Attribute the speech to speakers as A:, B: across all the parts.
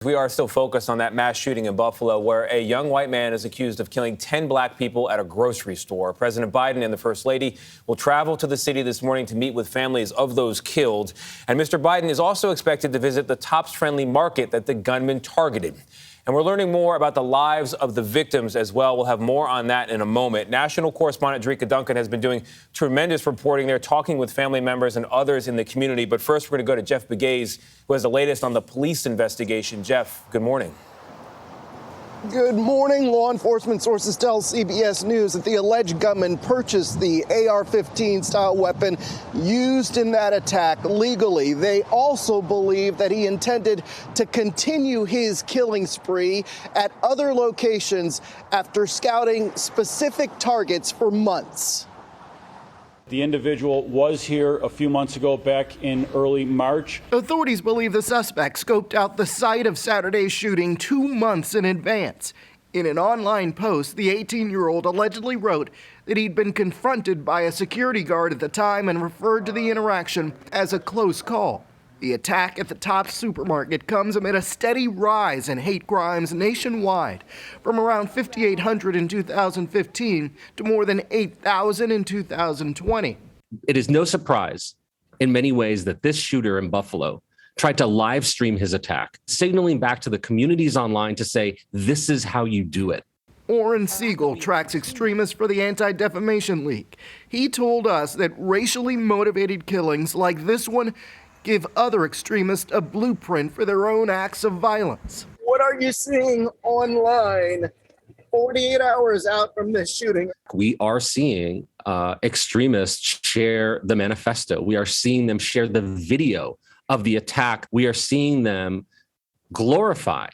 A: we are still focused on that mass shooting in Buffalo, where a young white man is accused of killing 10 black people at a grocery store. President Biden and the First Lady will travel to the city this morning to meet with families of those killed. And Mr. Biden is also expected to visit the Tops-friendly market that the gunman targeted. And we're learning more about the lives of the victims as well. We'll have more on that in a moment. National correspondent Drika Duncan has been doing tremendous reporting there, talking with family members and others in the community. But first, we're going to go to Jeff Pegues, who has the latest on the police investigation. Jeff, good morning.
B: Good morning. Law enforcement sources tell CBS News that the alleged gunman purchased the AR-15 style weapon used in that attack legally. They also believe that he intended to continue his killing spree at other locations after scouting specific targets for months.
C: The individual was here a few months ago, back in early March.
B: Authorities believe the suspect scoped out the site of Saturday's shooting 2 months in advance. In an online post, the 18-year-old allegedly wrote that he'd been confronted by a security guard at the time and referred to the interaction as a close call. The attack at the Tops supermarket comes amid a steady rise in hate crimes nationwide, from around 5,800 in 2015 to more than 8,000 in 2020.
D: It is no surprise in many ways that this shooter in Buffalo tried to live stream his attack, signaling back to the communities online to say, this is how you do it.
B: Orrin Siegel tracks extremists for the Anti-Defamation League. He told us that racially motivated killings like this one give other extremists a blueprint for their own acts of violence. What are you seeing online 48 hours out from this shooting?
D: We are seeing extremists share the manifesto. We are seeing them share the video of the attack. We are seeing them glorify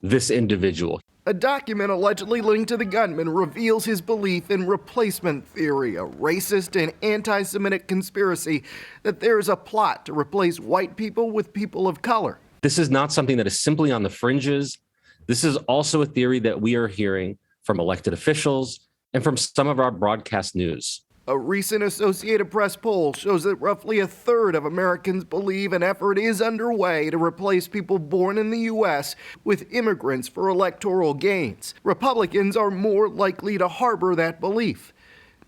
D: this individual.
B: A document allegedly linked to the gunman reveals his belief in replacement theory, a racist and anti-Semitic conspiracy that there is a plot to replace white people with people of color.
D: This is not something that is simply on the fringes. This is also a theory that we are hearing from elected officials and from some of our broadcast news.
B: A recent Associated Press poll shows that roughly a third of Americans believe an effort is underway to replace people born in the U.S. with immigrants for electoral gains. Republicans are more likely to harbor that belief.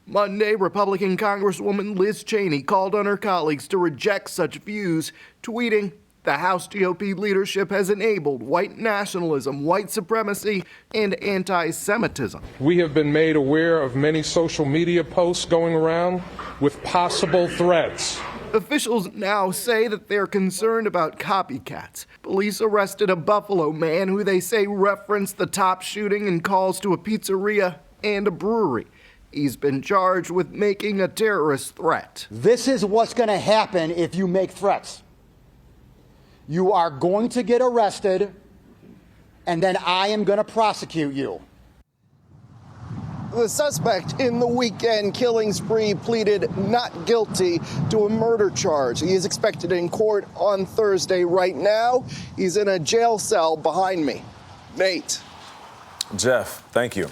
B: Monday, Republican Congresswoman Liz Cheney called on her colleagues to reject such views, tweeting, "The House GOP leadership has enabled white nationalism, white supremacy, and anti-Semitism."
E: We have been made aware of many social media posts going around with possible threats.
B: Officials now say that they're concerned about copycats. Police arrested a Buffalo man who they say referenced the Tops shooting in calls to a pizzeria and a brewery. He's been charged with making a terrorist threat.
F: This is what's going to happen if you make threats. You are going to get arrested, and then I am going to prosecute you.
B: The suspect in the weekend killing spree pleaded not guilty to a murder charge. He is expected in court on Thursday. Right now, he's in a jail cell behind me. Nate.
A: Jeff, thank you.